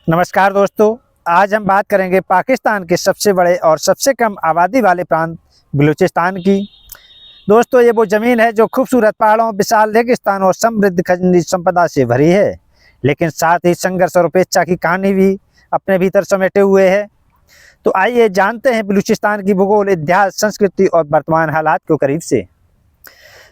नमस्कार दोस्तों, आज हम बात करेंगे पाकिस्तान के सबसे बड़े और सबसे कम आबादी वाले प्रांत बलूचिस्तान की। दोस्तों, ये वो ज़मीन है जो खूबसूरत पहाड़ों, विशाल रेगिस्तान और समृद्ध खनिज संपदा से भरी है, लेकिन साथ ही संघर्ष और उपेक्षा की कहानी भी अपने भीतर समेटे हुए है। तो आइए जानते हैं बलूचिस्तान की भूगोल, इतिहास, संस्कृति और वर्तमान हालात को करीब से।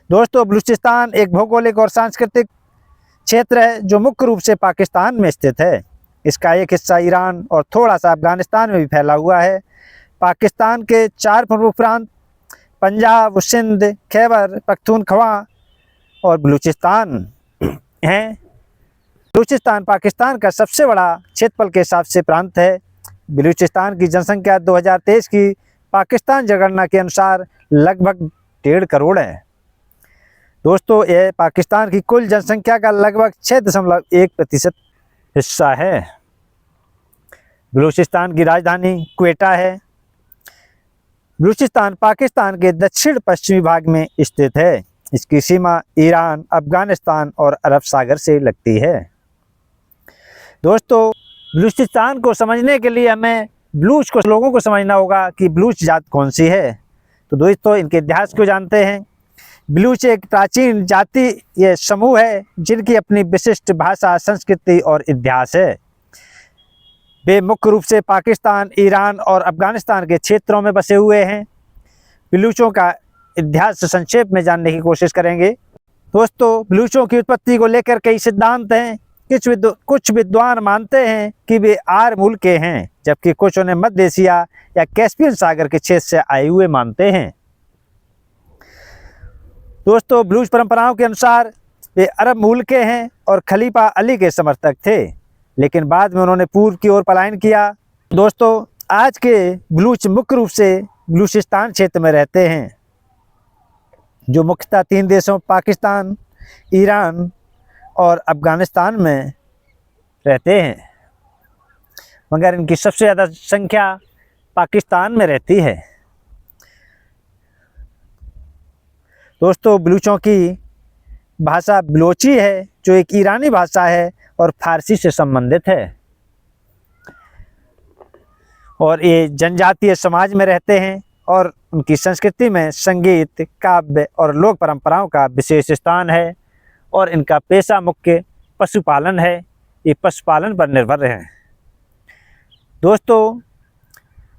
दोस्तों, बलूचिस्तान एक भौगोलिक और सांस्कृतिक क्षेत्र है जो मुख्य रूप से पाकिस्तान में स्थित है। इसका एक हिस्सा ईरान और थोड़ा सा अफगानिस्तान में भी फैला हुआ है। पाकिस्तान के 4 प्रमुख प्रांत पंजाब, सिंध, खैबर पख्तूनख्वा और बलूचिस्तान हैं। बलूचिस्तान पाकिस्तान का सबसे बड़ा क्षेत्रफल के हिसाब से प्रांत है। बलूचिस्तान की जनसंख्या 2023 की पाकिस्तान जनगणना के अनुसार लगभग 1.5 करोड़ है। दोस्तों, यह पाकिस्तान की कुल जनसंख्या का लगभग 6.1% हिस्सा है। बलूचिस्तान की राजधानी क्वेटा है। बलूचिस्तान पाकिस्तान के दक्षिण पश्चिमी भाग में स्थित है। इसकी सीमा ईरान, अफगानिस्तान और अरब सागर से लगती है। दोस्तों, बलूचिस्तान को समझने के लिए हमें बलूच को लोगों को समझना होगा कि बलूच जात कौन सी है। तो दोस्तों, इनके इतिहास को जानते हैं। बलूच एक प्राचीन जातीय समूह है जिनकी अपनी विशिष्ट भाषा, संस्कृति और इतिहास है। वे मुख्य रूप से पाकिस्तान, ईरान और अफगानिस्तान के क्षेत्रों में बसे हुए हैं। बलूचों का इतिहास संक्षेप में जानने की कोशिश करेंगे। दोस्तों, बलूचों की उत्पत्ति को लेकर कई सिद्धांत हैं। कुछ विद्वान मानते हैं कि वे आर्य मूल के हैं, जबकि कुछ उन्हें मध्य एशिया या कैस्पियन सागर के क्षेत्र से आए हुए मानते हैं। दोस्तों, बलूच परंपराओं के अनुसार वे अरब मूल के हैं और खलीफा अली के समर्थक थे, लेकिन बाद में उन्होंने पूर्व की ओर पलायन किया। दोस्तों, आज के बलूच मुख्य रूप से बलूचिस्तान क्षेत्र में रहते हैं, जो मुख्यतः 3 देशों पाकिस्तान, ईरान और अफगानिस्तान में रहते हैं, मगर इनकी सबसे ज़्यादा संख्या पाकिस्तान में रहती है। दोस्तों, बलूचों की भाषा बलोची है, जो एक ईरानी भाषा है और फारसी से संबंधित है, और ये जनजातीय समाज में रहते हैं और उनकी संस्कृति में संगीत, काव्य और लोक परंपराओं का विशेष स्थान है, और इनका पेशा मुख्य पशुपालन है। ये पशुपालन पर निर्भर हैं। दोस्तों,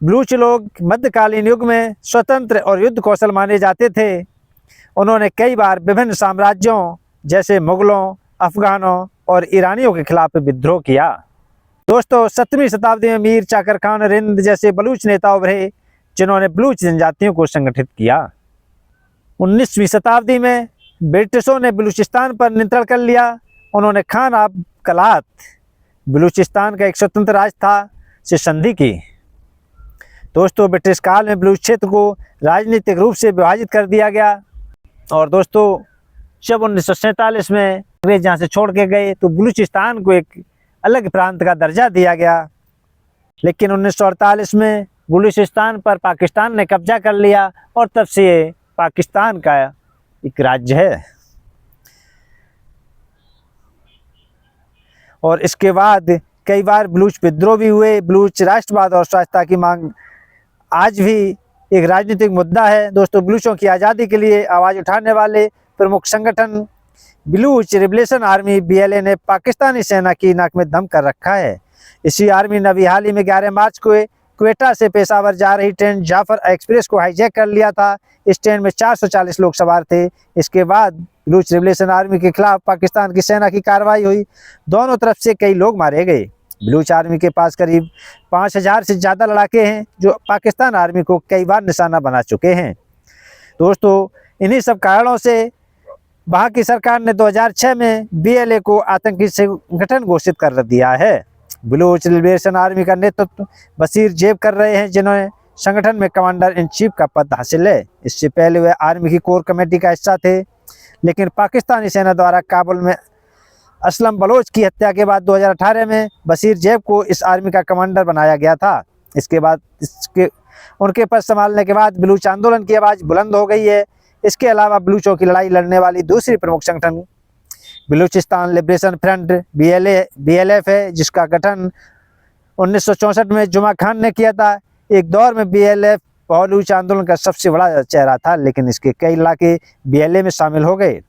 बलूच लोग मध्यकालीन युग में स्वतंत्र और युद्ध कौशल माने जाते थे। उन्होंने कई बार विभिन्न साम्राज्यों जैसे मुगलों, अफगानों और ईरानियों के खिलाफ विद्रोह किया। दोस्तों, 7वीं शताब्दी में मीर चाकर खान रिंद जैसे बलूच नेता उभरे, जिन्होंने बलूच जनजातियों को संगठित किया। 19वीं शताब्दी में ब्रिटिशों ने बलूचिस्तान पर नियंत्रण कर लिया। उन्होंने खान आब कलात, बलूचिस्तान का एक स्वतंत्र राज्य था, से संधि की। दोस्तों, ब्रिटिश काल में बलूच क्षेत्र को राजनीतिक रूप से विभाजित कर दिया गया, और दोस्तों, जब 1947 में अंग्रेज यहाँ से छोड़ के गए तो बलूचिस्तान को एक अलग प्रांत का दर्जा दिया गया। लेकिन 1948 में बलूचिस्तान पर पाकिस्तान ने कब्जा कर लिया, और तब से ये पाकिस्तान का एक राज्य है। और इसके बाद कई बार बलूच विद्रोह भी हुए। बलूच राष्ट्रवाद और स्वायत्तता की मांग आज भी एक राजनीतिक मुद्दा है। दोस्तों, बलूचों की आज़ादी के लिए आवाज़ उठाने वाले प्रमुख संगठन बलूच लिबरेशन आर्मी BLA ने पाकिस्तानी सेना की नाक में दम कर रखा है। इसी आर्मी ने अभी हाल ही में 11 मार्च को क्वेटा से पेशावर जा रही ट्रेन जाफर एक्सप्रेस को हाईजैक कर लिया था। इस ट्रेन में 440 लोग सवार थे। इसके बाद बलूच लिबरेशन आर्मी के खिलाफ पाकिस्तान की सेना की कार्रवाई हुई। दोनों तरफ से कई लोग मारे गए। बलूच आर्मी के पास करीब 5000 से ज़्यादा लड़ाके हैं, जो पाकिस्तान आर्मी को कई बार निशाना बना चुके हैं। दोस्तों, इन्हीं सब कारणों से वहाँ की सरकार ने 2006 में BLA को आतंकी संगठन घोषित कर दिया है। बलूच लिबरेशन आर्मी का नेतृत्व बशीर जेब कर रहे हैं, जिन्होंने संगठन में कमांडर इन चीफ का पद हासिल है। इससे पहले वे आर्मी की कोर कमेटी का हिस्सा थे, लेकिन पाकिस्तानी सेना द्वारा काबुल में असलम बलोच की हत्या के बाद 2018 में बशीर जेब को इस आर्मी का कमांडर बनाया गया था। इसके बाद उनके पद संभालने के बाद बलूच आंदोलन की आवाज़ बुलंद हो गई है। इसके अलावा बलूचों की लड़ाई लड़ने वाली दूसरी प्रमुख संगठन बलूचिस्तान लिबरेशन फ्रंट BLF है, जिसका गठन 1964 में जुमा खान ने किया था। एक दौर में BLF बलूच आंदोलन का सबसे बड़ा चेहरा था, लेकिन इसके कई इलाके BLA में शामिल हो गए।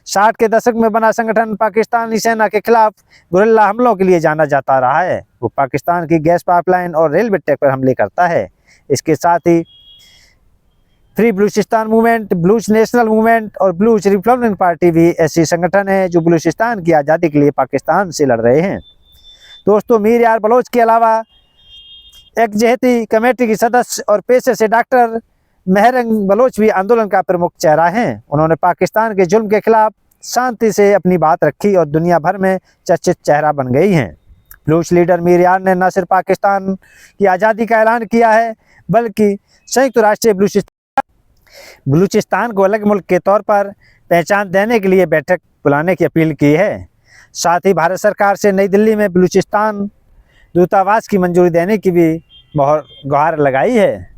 60 के दशक में बना संगठन पाकिस्तानी सेना के खिलाफ गुरिल्ला हमलों के लिए जाना जाता रहा है। वो पाकिस्तान की गैस पाइपलाइन और रेलवे ट्रैक पर हमले करता है। इसके साथ ही free Balochistan movement, Baloch national movement और बलूच रिपब्लिकन पार्टी भी ऐसे संगठन हैं जो बलूचिस्तान की आज़ादी के लिए पाकिस्तान से लड़ रहे हैं। दोस्तों, मीर यार बलोच के अलावा एकजहती कमेटी की सदस्य और पेशे से डॉक्टर मेहरंग बलोच भी आंदोलन का प्रमुख चेहरा हैं। उन्होंने पाकिस्तान के जुल्म के खिलाफ शांति से अपनी बात रखी और दुनिया भर में चर्चित चेहरा बन गई हैं। बलूच लीडर मीर यार ने न सिर्फ पाकिस्तान की आज़ादी का ऐलान किया है, बल्कि संयुक्त राष्ट्र बलूचिस्तान को अलग मुल्क के तौर पर पहचान देने के लिए बैठक बुलाने की अपील की है। साथ ही भारत सरकार से नई दिल्ली में बलूचिस्तान दूतावास की मंजूरी देने की भी गुहार लगाई है।